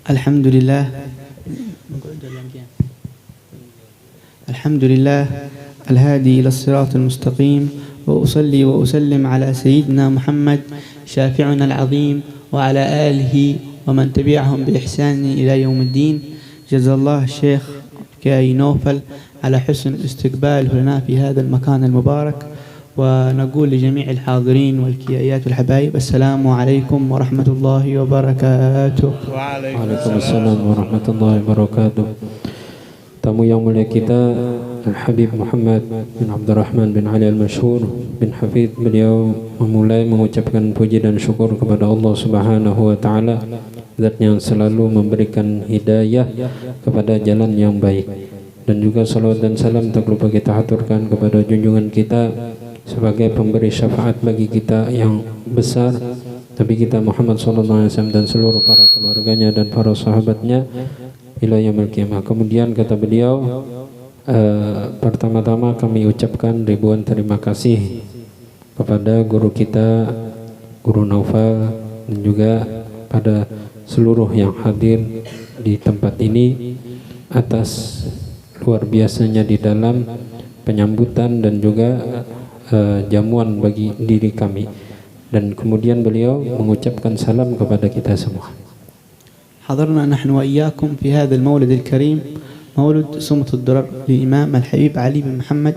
الحمد لله الحمد لله الهادي إلى الصراط المستقيم، وأصلي وأسلم على سيدنا محمد شافعنا العظيم وعلى آله ومن تبعهم بإحسان إلى يوم الدين. جزا الله الشيخ كاي نوفل على حسن استقباله لنا في هذا المكان المبارك، ونقول لجميع الحاضرين والكيائيات والحبايب السلام عليكم ورحمة الله وبركاته. وعليكم السلام ورحمة الله وبركاته. Tamu yang mulia kita Al-Habib Muhammad bin Abdurrahman bin Ali Al-Mashhur bin Hafidh, beliau memulai mengucapkan puji dan syukur kepada Allah Subhanahu wa taala, zat yang selalu memberikan hidayah kepada jalan yang baik. Dan juga salawat dan salam tak lupa kita haturkan kepada junjungan kita sebagai pemberi syafaat bagi kita yang besar, Nabi kita Muhammad SAW dan seluruh para keluarganya dan para sahabatnya ila yaumil qiyamah. Kemudian kata beliau, pertama-tama kami ucapkan ribuan terima kasih kepada guru kita, Guru Naufal, dan juga pada seluruh yang hadir di tempat ini atas luar biasanya di dalam penyambutan dan juga jamuan bagi diri kami. Dan kemudian beliau mengucapkan salam kepada kita semua. حضرنا نحن وإياكم في هذا المولد الكريم، مولد سمة الدرر للإمام الحبيب علي بن محمد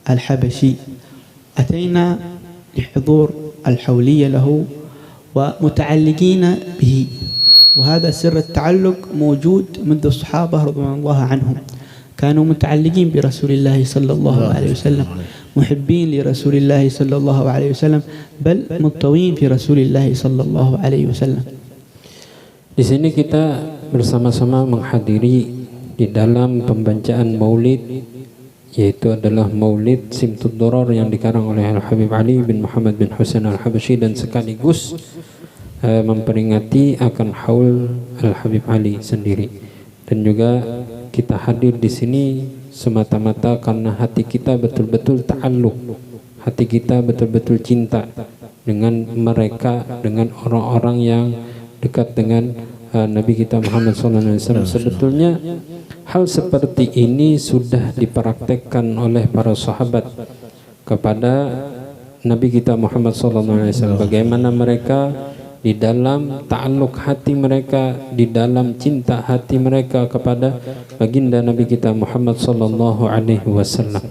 الحبشي. أتينا لحضور الحولية له ومتعلقين به، وهذا سر التعلق موجود منذ الصحابة رضوان الله عنهم، كانوا متعلقين برسول الله صلى الله عليه وسلم، محبين لرسول الله صلى الله عليه وسلم، بل منطوين في رسول الله صلى الله عليه وسلم. Di sini kita bersama-sama menghadiri di dalam pembacaan maulid, yaitu adalah maulid Simtud Durar yang dikarang oleh Al-Habib Ali bin Muhammad bin Husain Al-Habsyi, dan sekaligus memperingati akan haul Al-Habib Ali sendiri. Dan juga kita hadir di sini semata-mata karena hati kita betul-betul ta'alluq, hati kita betul-betul cinta dengan mereka, dengan orang-orang yang dekat dengan Nabi kita Muhammad SAW. Sebetulnya hal seperti ini sudah dipraktekkan oleh para sahabat kepada Nabi kita Muhammad SAW. Bagaimana mereka di dalam ta'alluq hati mereka, di dalam cinta hati mereka kepada baginda Nabi kita Muhammad sallallahu alaihi wasallam.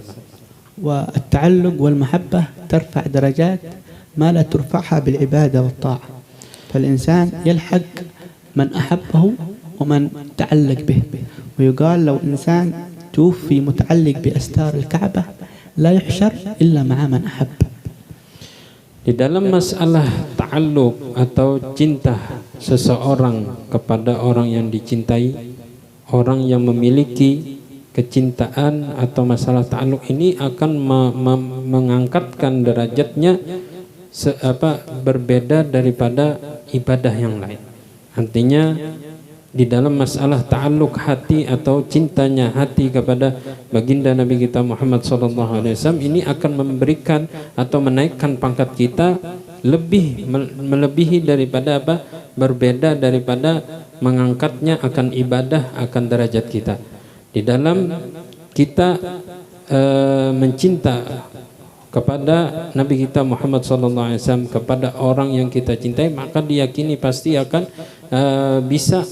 والتعلق والمحبة ترفع درجات ما لا ترفعها بالعبادة والطاعة، فالإنسان يلحق من أحبه ومن تعلق به. ويقال لو إنسان توفي متعلق بأستار الكعبة لا يحشر إلا مع من أحب. Di dalam masalah ta'alluq atau cinta seseorang kepada orang yang dicintai, orang yang memiliki kecintaan atau masalah ta'alluq ini akan mengangkatkan derajatnya berbeda daripada ibadah yang lain. Artinya di dalam masalah ta'alluq hati atau cintanya hati kepada baginda Nabi kita Muhammad SAW, ini akan memberikan atau menaikkan pangkat kita melebihi daripada berbeda daripada mengangkatnya akan ibadah, akan derajat kita. Di dalam kita mencinta kepada Nabi kita Muhammad SAW, kepada orang yang kita cintai, maka diyakini pasti akan bisa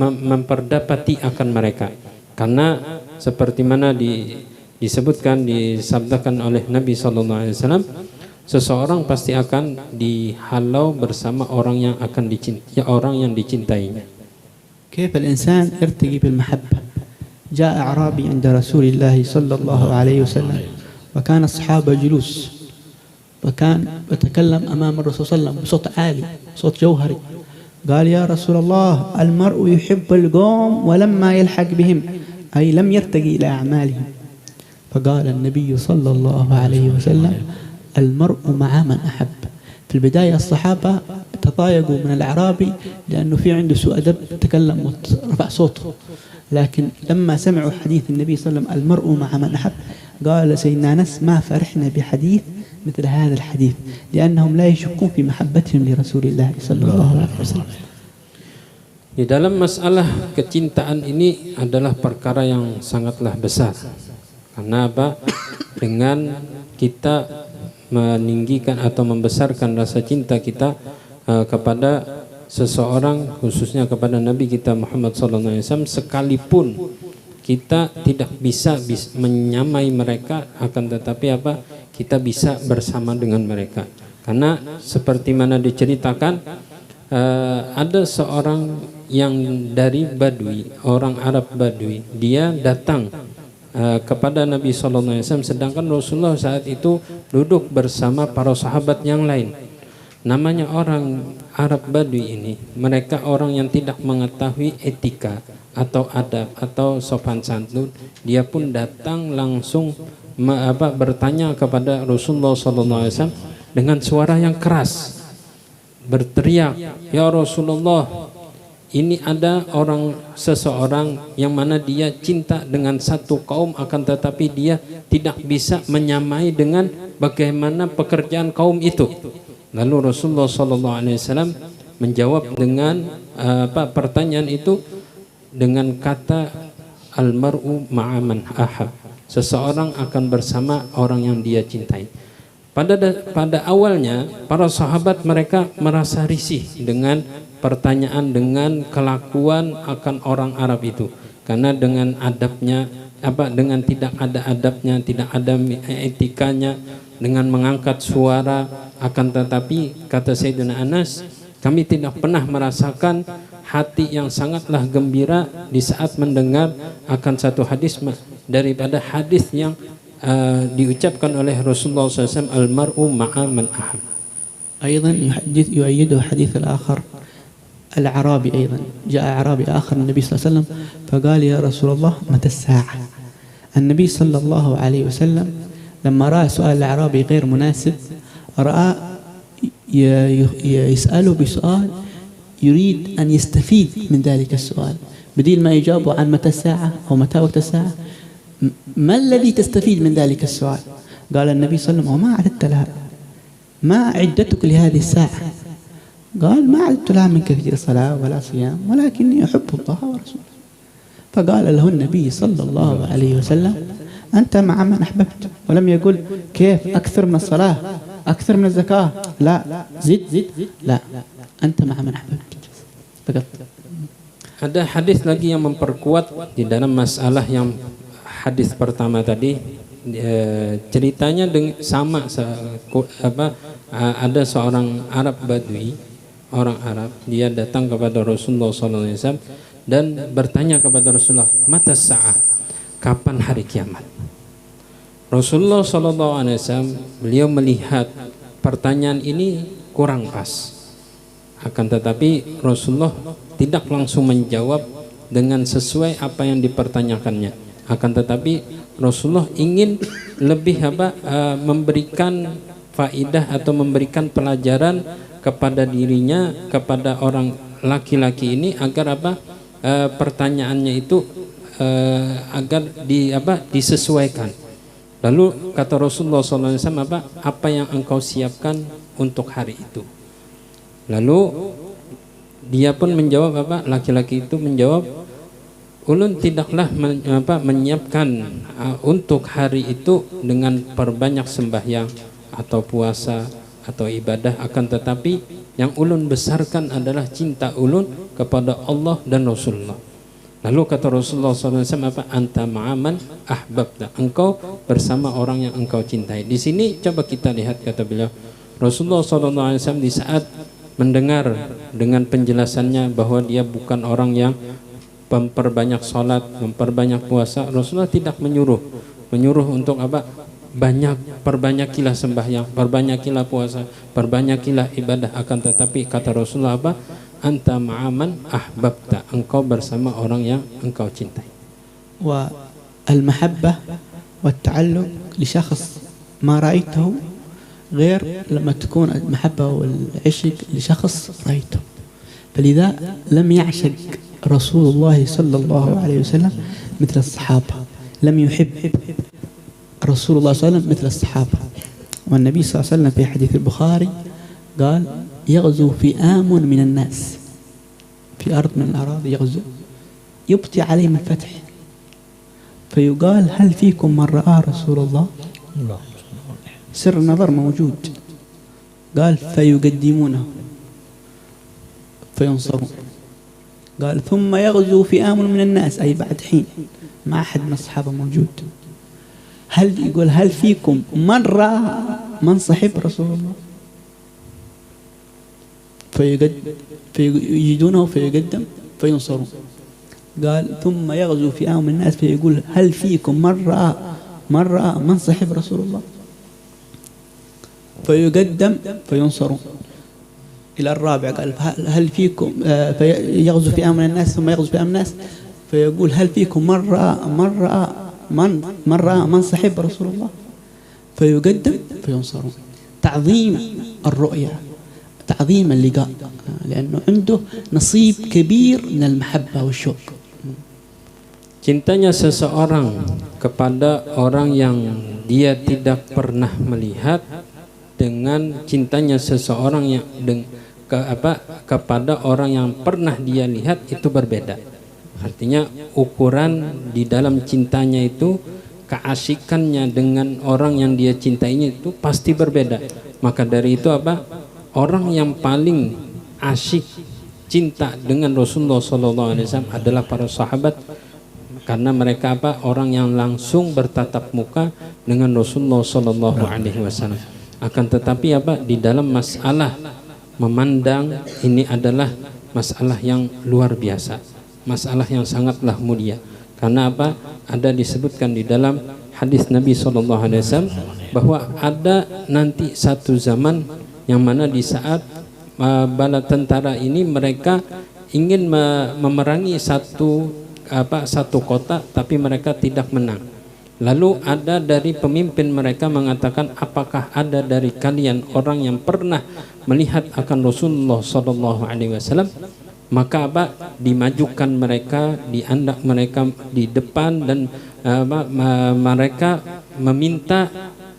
memperdapati akan mereka. Karena seperti mana disebutkan, disabdakan oleh Nabi SAW, seseorang pasti akan dihalau bersama orang yang akan dicintai, orang yang dicintainya. كيف الإنسان يرتقي بالمحبة؟ جاء أعرابي عند رسول الله صلى الله عليه وسلم، وكان الصحابة جلوس، وكان يتكلم أمام الرسول صلى الله عليه وسلم بصوت عالي، صوت جوهري. قال يا رسول الله المرء يحب القوم ولما يلحق بهم، أي لم يرتقي إلى أعمالهم. فقال النبي صلى الله عليه وسلم المرء مع من أحب. في البداية الصحابة تضايقوا من الأعرابي لأنه في عنده سوء أدب، تكلم ورفع صوته، لكن لما سمعوا حديث النبي صلى الله عليه وسلم المرء مع من أحب، قال سيدنا أنس ما فرحنا بحديث مثل هذا الحديث، لأنهم لا يشكون في محبتهم لرسول الله صلى الله عليه وسلم. Di dalam masalah kecintaan ini adalah perkara yang sangatlah besar. Karena apa? Dengan kita meninggikan atau membesarkan rasa cinta kita kepada seseorang, khususnya kepada Nabi kita Muhammad SAW, sekalipun kita tidak bisa menyamai mereka, akan tetapi apa? Kita bisa bersama dengan mereka. Karena seperti mana diceritakan, ada seorang yang dari Badui, orang Arab Badui, dia datang kepada Nabi SAW, sedangkan Rasulullah saat itu duduk bersama para sahabat yang lain. Namanya orang Arab Badui ini, mereka orang yang tidak mengetahui etika atau adab atau sopan santun. Dia pun datang langsung bertanya kepada Rasulullah SAW dengan suara yang keras, berteriak, "Ya Rasulullah, ini ada seseorang yang mana dia cinta dengan satu kaum, akan tetapi dia tidak bisa menyamai dengan bagaimana pekerjaan kaum itu." Lalu Rasulullah SAW menjawab dengan pertanyaan itu dengan kata, "Al-mar'u ma'aman ahab." Seseorang akan bersama orang yang dia cintai. Pada awalnya para sahabat mereka merasa risih dengan pertanyaan, dengan kelakuan akan orang Arab itu, karena dengan adabnya dengan tidak ada adabnya, tidak ada etikanya, dengan mengangkat suara. Akan tetapi kata Sayyidina Anas, kami tidak pernah merasakan hati yang sangatlah gembira di saat mendengar akan satu hadis daripada hadis yang diucapkan oleh Rasulullah SAW, "Al-mar'u ma'a man ahab." أيضا يؤيده حديث الآخر الأعرابي، أيضا جاء أعرابي آخر النبي صلى الله عليه وسلم فقال: يا رسول الله متى الساعة؟ النبي صلى الله عليه وسلم لما رأى سؤال الأعرابي غير مناسب، رأى يسأله بسؤال يريد أن يستفيد من ذلك السؤال، بدل ما يجاوب عن متى الساعة أو متى وقت الساعة، ما الذي تستفيد من ذلك السؤال؟ قال النبي صلى الله عليه وسلم: وما أعددت لها؟ ما عدتك لهذه الساعة؟ قال: ما عدت لها من كثير صلاة ولا صيام، ولكني أحب الله ورسوله. فقال له النبي صلى الله عليه وسلم: أنت مع من أحببت. ولم يقول كيف أكثر من الصلاة، أكثر من الزكاة، لا زد، لا، أنت مع من أحببت فقط. Ada hadis lagi yang memperkuat di dalam masalah yang hadis pertama tadi. Ceritanya sama, ada seorang Arab Badui, orang Arab, dia datang kepada Rasulullah SAW dan bertanya kepada Rasulullah, "Mata sa'ah?" Kapan hari kiamat? Rasulullah SAW beliau melihat pertanyaan ini kurang pas, akan tetapi Rasulullah tidak langsung menjawab dengan sesuai apa yang dipertanyakannya, akan tetapi Rasulullah ingin lebih memberikan faidah atau memberikan pelajaran kepada dirinya, kepada orang laki-laki ini, agar pertanyaannya itu agar disesuaikan. Lalu kata Rasulullah SAW, apa yang engkau siapkan untuk hari itu? Lalu dia pun menjawab, laki-laki itu menjawab, ulun tidaklah menyiapkan untuk hari itu dengan perbanyak sembahyang atau puasa atau ibadah, akan tetapi yang ulun besarkan adalah cinta ulun kepada Allah dan Rasulullah. Lalu kata Rasulullah SAW, "Anta ma'aman ahbabta." Engkau bersama orang yang engkau cintai. Di sini coba kita lihat, kata beliau, Rasulullah SAW di saat mendengar dengan penjelasannya bahwa dia bukan orang yang memperbanyak sholat, memperbanyak puasa, Rasulullah tidak menyuruh untuk perbanyakilah sembahyang, perbanyakilah puasa, perbanyakilah ibadah, akan tetapi kata Rasulullah "Anta ma'aman ahbabta." Engkau bersama orang yang engkau cintai. Wa al-mahabbah wa at-ta'alluq li syakhs ma ra'aytahu غير لما تكون المحبة والعشق لشخص رأيته. فلذا لم يعشق رسول الله صلى الله عليه وسلم مثل الصحابة، لم يحب رسول الله صلى الله عليه وسلم مثل الصحابة. والنبي صلى الله عليه وسلم في حديث البخاري قال: يغزو فئام من الناس في أرض من الأراضي يغزو يبطي عليهم الفتح، فيقال هل فيكم من رأى رسول الله؟ سر النظر موجود. قال فيقدمونه فينصرون. قال ثم يغزو فئام من الناس، أي بعد حين ما أحد من الصحابة موجود. يقول هل فيكم من رأى من صحب رسول الله؟ فيجدونه فيقدم فينصرون. قال ثم يغزو فئام من الناس فيقول هل فيكم من رأى من صحب رسول الله؟ فيقدم فينصرون. إلى الرابع قال هل فيكم فيغزو فئام من الناس ثم يغزو فئام من الناس فيقول هل فيكم من رأى من صحب رسول الله؟ فيقدم فينصرون. تعظيم الرؤية، تعظيم اللقاء، لأنه عنده نصيب كبير من المحبة والشوق. Cintanya seseorang kepada orang yang dia tidak pernah melihat dengan cintanya seseorang yang kepada orang yang pernah dia lihat itu berbeda. Artinya ukuran di dalam cintanya itu, keasikannya dengan orang yang dia cintainya itu pasti berbeda. Maka dari itu orang yang paling asyik cinta dengan Rasulullah SAW adalah para sahabat, karena mereka orang yang langsung bertatap muka dengan Rasulullah SAW. Akan tetapi di dalam masalah memandang ini adalah masalah yang luar biasa, masalah yang sangatlah mulia. Karena ada disebutkan di dalam hadis Nabi SAW bahwa ada nanti satu zaman yang mana di saat bala tentara ini mereka ingin memerangi satu kota, tapi mereka tidak menang. Lalu ada dari pemimpin mereka mengatakan, apakah ada dari kalian orang yang pernah melihat akan Rasulullah SAW? Maka dimajukan mereka, diandak mereka di depan, dan mereka meminta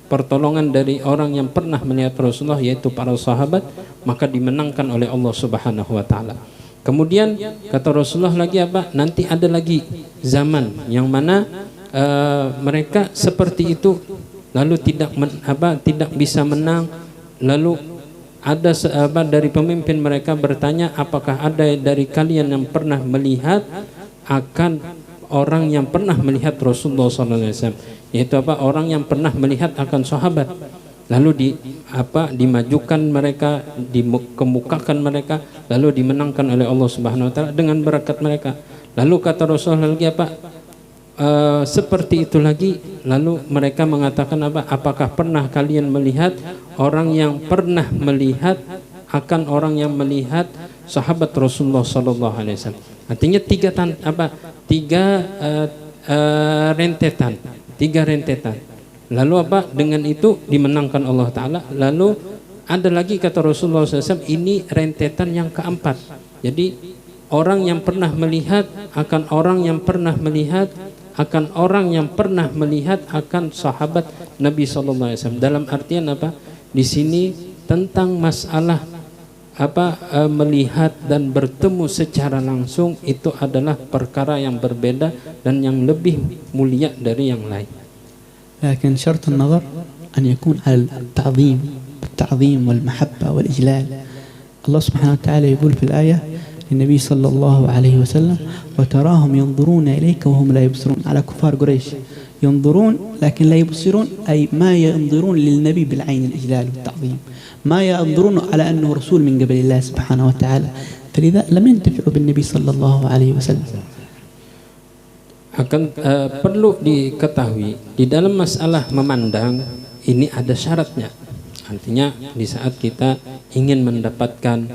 pertolongan dari orang yang pernah melihat Rasulullah, yaitu para sahabat. Maka dimenangkan oleh Allah Subhanahu wa taala. Kemudian kata Rasulullah lagi nanti ada lagi zaman yang mana mereka seperti itu, lalu tidak bisa menang. Lalu ada dari pemimpin mereka bertanya, apakah ada dari kalian yang pernah melihat akan orang yang pernah melihat Rasulullah SAW, yaitu orang yang pernah melihat akan sahabat. Lalu dimajukan mereka, dikemukakan mereka, lalu dimenangkan oleh Allah Subhanahu wa taala dengan berkat mereka. Lalu kata Rasulullah lagi seperti itu lagi. Lalu mereka mengatakan apakah pernah kalian melihat orang yang pernah melihat akan orang yang melihat sahabat Rasulullah sallallahu alaihi wasallam. Artinya tiga rentetan. Lalu dengan itu dimenangkan Allah Ta'ala. Lalu ada lagi kata Rasulullah SAW, ini rentetan yang keempat. Jadi orang yang pernah melihat akan orang yang pernah melihat akan orang yang pernah melihat akan sahabat Nabi SAW. Dalam artian di sini tentang masalah melihat dan bertemu secara langsung itu adalah perkara yang berbeda dan yang lebih mulia dari yang lain. لكن شرط النظر أن يكون على التعظيم والمحبة والإجلال. الله سبحانه وتعالى يقول في الآية للنبي صلى الله عليه وسلم وتراهم ينظرون إليك وهم لا يبصرون. على كفار قريش ينظرون لكن لا يبصرون، أي ما ينظرون للنبي بالعين الإجلال والتعظيم، ما ينظرون على أنه رسول من قبل الله سبحانه وتعالى، فلذا لم ينتفعوا بالنبي صلى الله عليه وسلم. Perlu diketahui di dalam masalah memandang ini ada syaratnya. Artinya di saat kita ingin mendapatkan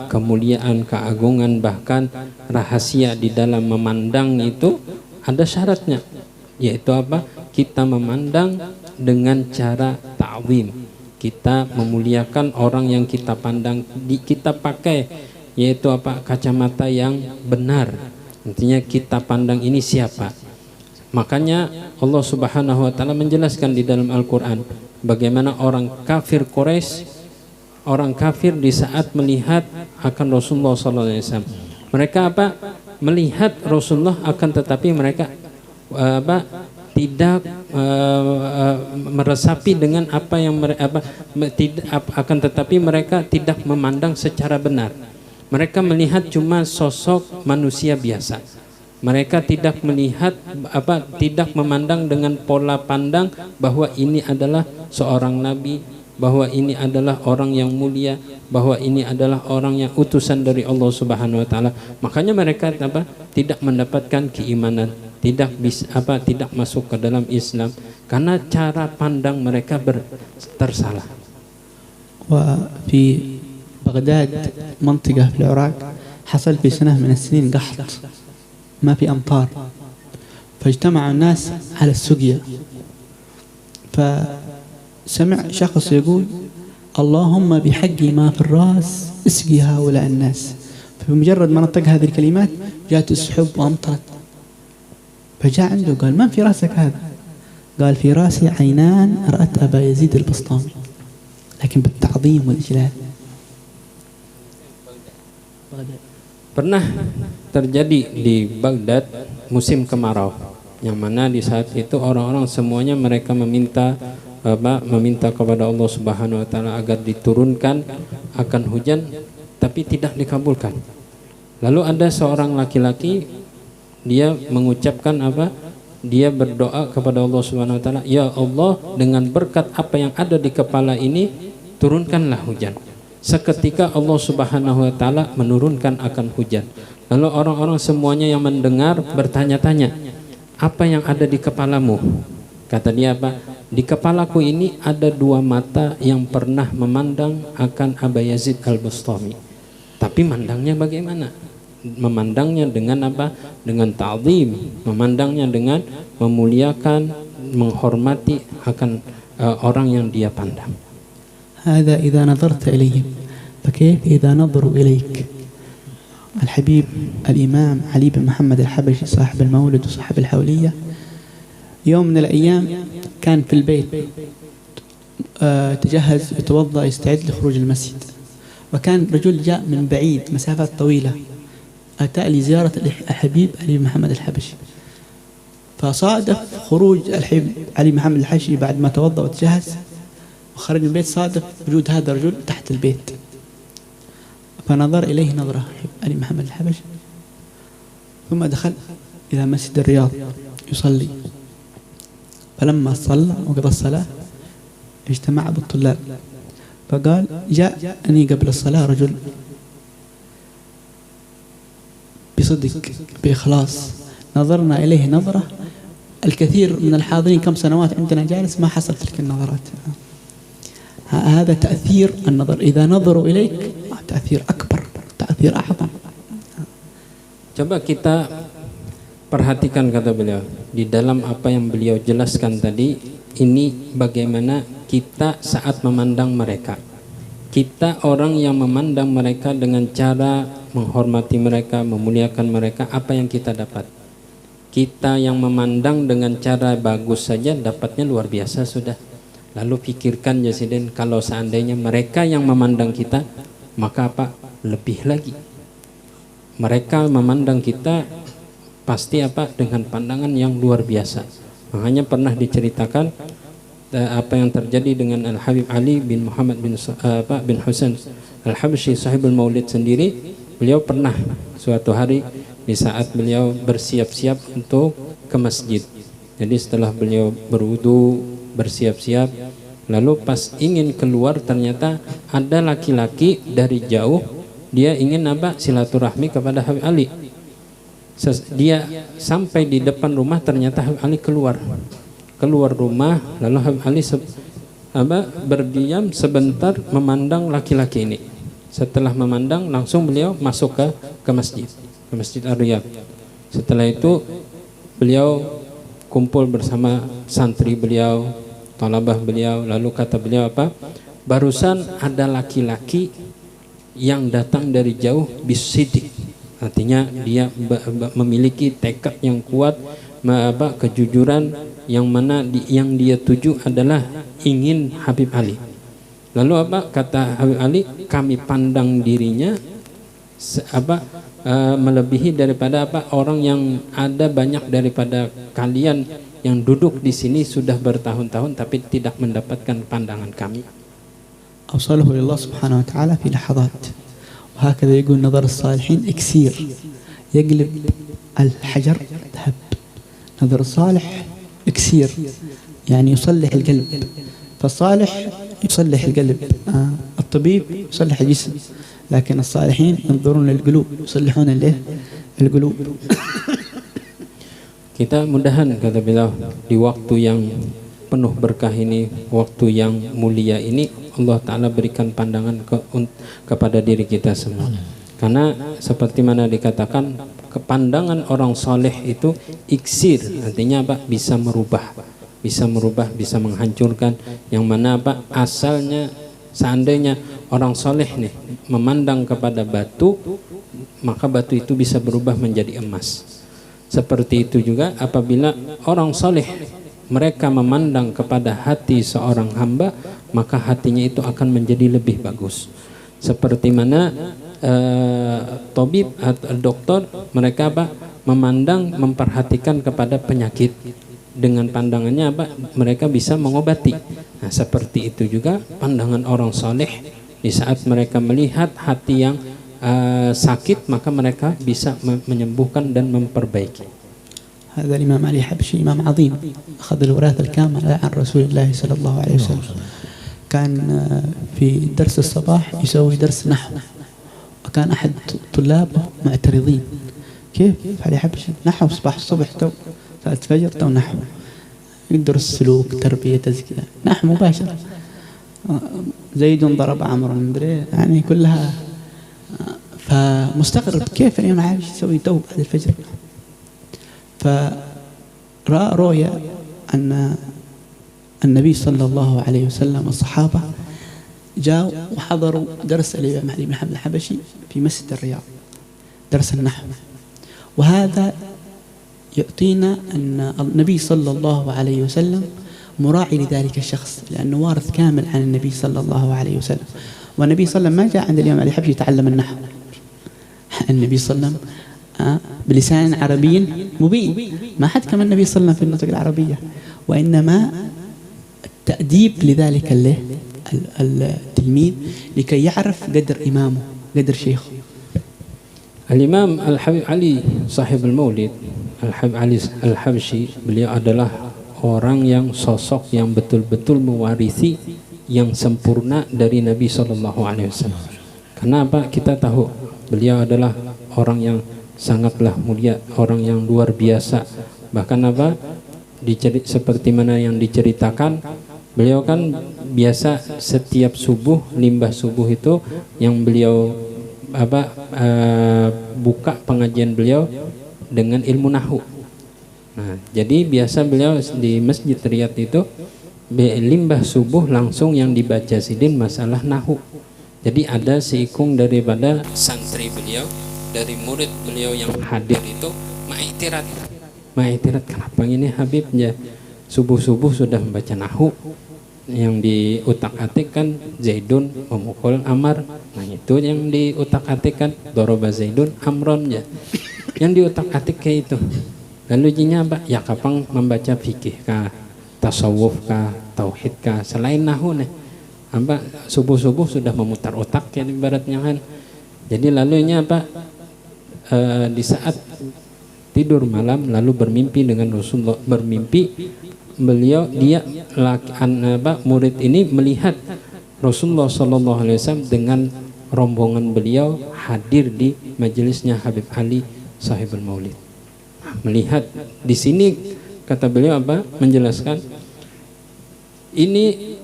kemuliaan, keagungan, bahkan rahasia di dalam memandang itu ada syaratnya, yaitu kita memandang dengan cara ta'zim. Kita memuliakan orang yang kita pandang, kita pakai yaitu kacamata yang benar. Artinya kita pandang ini siapa. Makanya Allah Subhanahu wa taala menjelaskan di dalam Al-Qur'an bagaimana orang kafir Quraisy, orang kafir di saat melihat akan Rasulullah SAW. Mereka apa? Melihat Rasulullah, akan tetapi mereka tidak meresapi dengan apa yang mereka akan tetapi mereka tidak memandang secara benar. Mereka melihat cuma sosok manusia biasa. Mereka tidak melihat tidak memandang dengan pola pandang bahwa ini adalah seorang nabi, bahwa ini adalah orang yang mulia, bahwa ini adalah orang yang utusan dari Allah Subhanahu wa taala. Makanya mereka tidak mendapatkan keimanan, tidak masuk ke dalam Islam karena cara pandang mereka tersalah. وفي بغداد منطقة في العراق حصل في سنة من السنين قحط ما في أمطار فاجتمع الناس على السقيا فسمع شخص يقول اللهم بحق ما في الرأس اسقي هؤلاء الناس فبمجرد ما نطق هذه الكلمات جاءت السحب وأمطرت فجاء عنده قال من في رأسك هذا؟ قال في رأسي عينان رأت أبا يزيد البسطامي لكن بالتعظيم والإجلال. Pernah terjadi di Baghdad musim kemarau, yang mana di saat itu orang-orang semuanya mereka meminta kepada Allah Subhanahu wa taala agar diturunkan akan hujan, tapi tidak dikabulkan. Lalu ada seorang laki-laki, dia mengucapkan dia berdoa kepada Allah Subhanahu wa taala, ya Allah, dengan berkat apa yang ada di kepala ini turunkanlah hujan. Seketika Allah Subhanahu wa taala menurunkan akan hujan. Lalu orang-orang semuanya yang mendengar bertanya-tanya, apa yang ada di kepalamu? Kata dia di kepalaku ini ada dua mata yang pernah memandang akan Aba Yazid Al-Bustami. Tapi mandangnya bagaimana? Memandangnya dengan Dengan ta'zim, memandangnya dengan memuliakan, menghormati akan orang yang dia pandang. هذا إذا نظرت إليهم فكيف إذا نظروا إليك. الحبيب الإمام علي بن محمد الحبشي صاحب المولد وصاحب الحولية يوم من الأيام كان في البيت تجهز يتوضأ يستعد لخروج المسجد، وكان رجل جاء من بعيد مسافات طويلة أتى لزيارة الحبيب علي بن محمد الحبشي، فصادف خروج الحبيب علي بن محمد الحبشي بعد ما توضأ وتجهز خرج من البيت، صادف وجود هذا الرجل تحت البيت، فنظر إليه نظرة علي محمد الحبشي، ثم دخل إلى مسجد الرياض يصلي. فلما صلى وقضى الصلاة اجتمع بالطلاب، فقال جاءني قبل الصلاة رجل بصدق بإخلاص، نظرنا إليه نظرة الكثير من الحاضرين كم سنوات عندنا جالس ما حصل تلك النظرات. هذا تأثير النظر، إذا نظروا إليك تأثير أكبر، تأثير أعظم. Coba kita perhatikan, kata beliau, di dalam apa yang beliau jelaskan tadi, ini bagaimana kita saat memandang mereka. Kita orang yang memandang mereka dengan cara menghormati mereka, memuliakan mereka, apa yang kita dapat? Kita yang memandang dengan cara bagus saja dapatnya luar biasa sudah. Lalu pikirkan Jasiden, kalau seandainya mereka yang memandang kita, maka lebih lagi. Mereka memandang kita pasti dengan pandangan yang luar biasa. Makanya pernah diceritakan apa yang terjadi dengan Al-Habib Ali bin Muhammad bin Husain Al-Habsyi sahibul Maulid sendiri. Beliau pernah suatu hari di saat beliau bersiap-siap untuk ke masjid. Jadi setelah beliau berwudu, bersiap-siap, lalu pas ingin keluar ternyata ada laki-laki dari jauh, dia ingin silaturahmi kepada Habib Ali. Dia sampai di depan rumah, ternyata Habib Ali keluar rumah, lalu Habib Ali berdiam sebentar memandang laki-laki ini. Setelah memandang, langsung beliau masuk ke masjid Ar-Riyadh. Setelah itu beliau kumpul bersama santri beliau, talabah beliau, lalu kata beliau barusan ada laki-laki yang datang dari jauh bisidik, artinya dia memiliki tekad yang kuat, kejujuran, yang mana yang dia tuju adalah ingin Habib Ali. Lalu apa kata Habib Ali, kami pandang dirinya melebihi daripada orang yang ada banyak daripada kalian yang duduk di sini sudah bertahun-tahun tapi tidak mendapatkan pandangan kami. أوصله لله سبحانه وتعالى في لحظات، وهكذا يقول نظر الصالحين إكسير يقلب الحجر ذهب. نظر الصالح إكسير يعني يصلح القلب، فالصالح يصلح القلب، الطبيب يصلح الجسم، لكن الصالحين ينظرون للقلوب يصلحون القلوب. Kita mudahan kata beliau di waktu yang penuh berkah ini, waktu yang mulia ini, Allah Ta'ala berikan pandangan kepada diri kita semua. Karena seperti mana dikatakan, kepandangan orang soleh itu iksir, artinya apa? Bisa merubah, bisa menghancurkan. Yang mana apa? Asalnya seandainya orang soleh nih memandang kepada batu, maka batu itu bisa berubah menjadi emas. Seperti itu juga apabila orang soleh mereka memandang kepada hati seorang hamba, maka hatinya itu akan menjadi lebih bagus. Seperti mana tabib atau dokter, mereka apa? Memandang, memperhatikan kepada penyakit. Dengan pandangannya apa? Mereka bisa mengobati. Nah, seperti itu juga pandangan orang soleh. Di saat mereka melihat hati yang sakit, maka mereka bisa menyembuhkan dan memperbaiki. هذا الإمام علي حبشي إمام عظيم، أخذ الوراثة الكاملة عن رسول الله صلى الله عليه وسلم. كان في درس الصباح يسوي درس نحو، وكان أحد طلابه معترضين، كيف علي حبشي نحو صباح الصبح تو ثالث فجر تو نحو، يدرس سلوك تربية تزكية نحو مباشرة. زيد ضرب عمرو يعني كلها، فمستغرب كيف الإمام علي يسوي تو بعد الفجر. فرأى رؤيا أن النبي صلى الله عليه وسلم والصحابة جاءوا وحضروا درس الإمام علي بن حمد الحبشي في مسجد الرياض، درس النحو. وهذا يعطينا أن النبي صلى الله عليه وسلم مراعي لذلك الشخص، لأنه وارث كامل عن النبي صلى الله عليه وسلم. والنبي صلى الله عليه وسلم ما جاء عند الإمام علي الحبشي يتعلم النحو، النبي صلى الله عليه وسلم بلسان عربي مبين، ما حد كما النبي صلى الله عليه وسلم في النطق العربية، وإنما التأديب لذلك التلميذ لكي يعرف قدر إمامه قدر شيخه. Al-Imam Al-Habib Ali sahib al-Maulid, Al-Habib Ali Al-Habsyi, beliau adalah orang yang sosok yang betul-betul mewarisi yang sempurna dari Nabi SAW. Kenapa? Kita tahu beliau adalah orang yang sangatlah mulia, orang yang luar biasa. Bahkan apa? Seperti mana yang diceritakan, beliau kan biasa setiap subuh, limbah subuh itu yang beliau buka pengajian beliau dengan ilmu nahu. Nah, jadi biasa beliau di Masjid Riyadh itu limbah subuh langsung yang dibaca sidin masalah nahu. Jadi ada seikung daripada santri beliau, dari murid beliau yang hadir itu ma'itirat kenapa ini Habib ya subuh-subuh sudah membaca nahu, yang diutak-atik kan Zaidun memukul Amar. Nah, itu yang diutak-atik kan doroba Zaidun Amron ya, yang diutak-atik kayak itu. Lalu jinya apa? Ya kapang membaca fikih kah, tasawuf kah, tauhid kah, selain nahu nih apa subuh-subuh sudah memutar otak ya ibaratnya kan. Jadi lalunya apa? Di saat tidur malam lalu bermimpi dengan Rasulullah, murid ini melihat Rasulullah SAW dengan rombongan beliau hadir di majelisnya Habib Ali Sahibul Maulid. Melihat di sini kata beliau apa? Menjelaskan ini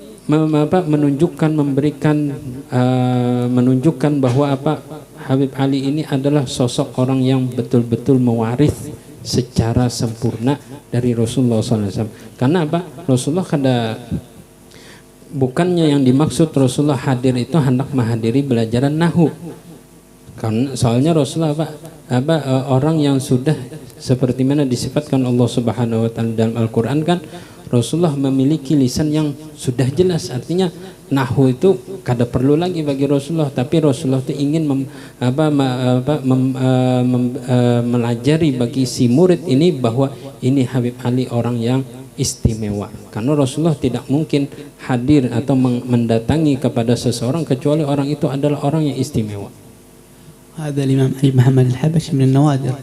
menunjukkan bahwa apa? Habib Ali ini adalah sosok orang yang betul-betul mewaris secara sempurna dari Rasulullah SAW. Karena apa? Rasulullah bukannya yang dimaksud Rasulullah hadir itu hendak menghadiri belajaran nahu. Karena soalnya Rasulullah orang yang sudah seperti mana disifatkan Allah Subhanahu wa taala dalam Al-Qur'an kan, Rasulullah memiliki lisan yang sudah jelas, artinya nahwu itu kada perlu lagi bagi Rasulullah, tapi Rasulullah itu ingin melajari bagi si murid ini bahwa ini Habib Ali orang yang istimewa, karena Rasulullah tidak mungkin hadir atau mendatangi kepada seseorang kecuali orang itu adalah orang yang istimewa. هذا الإمام علي محمد الحبشي من النوادر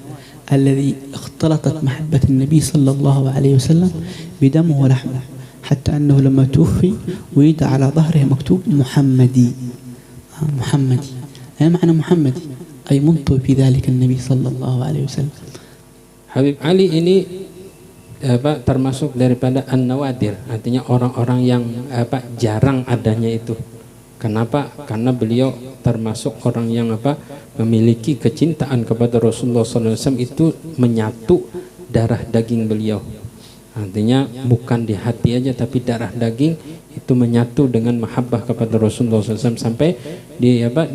الذي اختلطت محبة النبي صلى الله عليه وسلم بدمه ولحمه، حتى أنه لما توفي ويدع على ظهره مكتوب محمدي. محمدي أي معنى محمدي؟ أي منطوي في ذلك النبي صلى الله عليه وسلم. Habib Ali ini termasuk daripada an-nawadir, artinya orang-orang yang jarang adanya itu. Kenapa? Karena beliau termasuk orang yang memiliki kecintaan kepada Rasulullah SAW, itu menyatu darah daging beliau. Artinya bukan di hati aja, tapi darah daging itu menyatu dengan mahabbah kepada Rasulullah SAW, sampai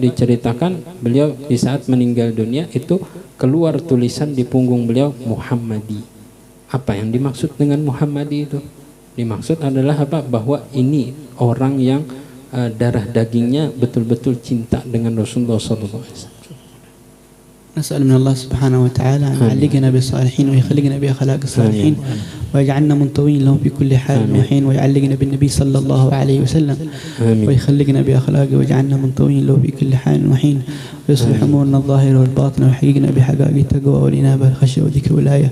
diceritakan beliau di saat meninggal dunia itu keluar tulisan di punggung beliau Muhammadi. Apa yang dimaksud dengan Muhammadi itu? Dimaksud adalah bahwa ini orang yang darah dagingnya betul-betul cinta dengan Rasulullah SAW. نسأل من الله سبحانه وتعالى أن يعلقنا بالصالحين ويخلقنا بأخلاق الصالحين ويجعلنا منطوين لهم في كل حال وحين، ويعلقنا بالنبي صلى الله عليه وسلم ويخلقنا بأخلاقه ويجعلنا منطوين له في كل حال وحين، ويصلح أمورنا الظاهرة والباطنة ويحققنا بحقائق التقوى والإنابة والخشية وذكر الولاية،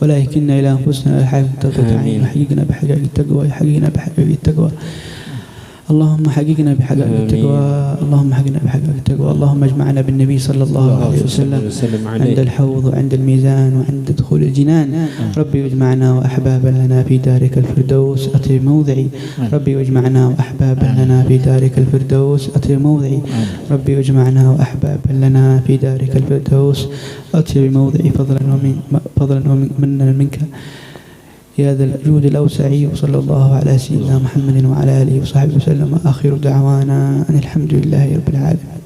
ولا يكلنا إلى أنفسنا الحاجة طرفة عين، ويحققنا بحقائق التقوى ويحققنا بحقائق التقوى. اللهم حققنا بحقائق التقوى، اللهم حققنا بحقائق التقوى، اللهم اجمعنا بالنبي صلى الله عليه وسلم عند الحوض وعند الميزان وعند دخول الجنان. ربي واجمعنا وأحبابا لنا في دارك الفردوس أطيب موضعي، ربي واجمعنا وأحبابا لنا في دارك الفردوس أطيب موضعي، ربي واجمعنا وأحبابا لنا في دارك الفردوس أطيب موضعي، فضلا ومنا منك يا ذا الجود الأوسعي. وصلى الله على سيدنا محمد وعلى آله وصحبه وسلم، وآخر دعوانا أن الحمد لله رب العالمين.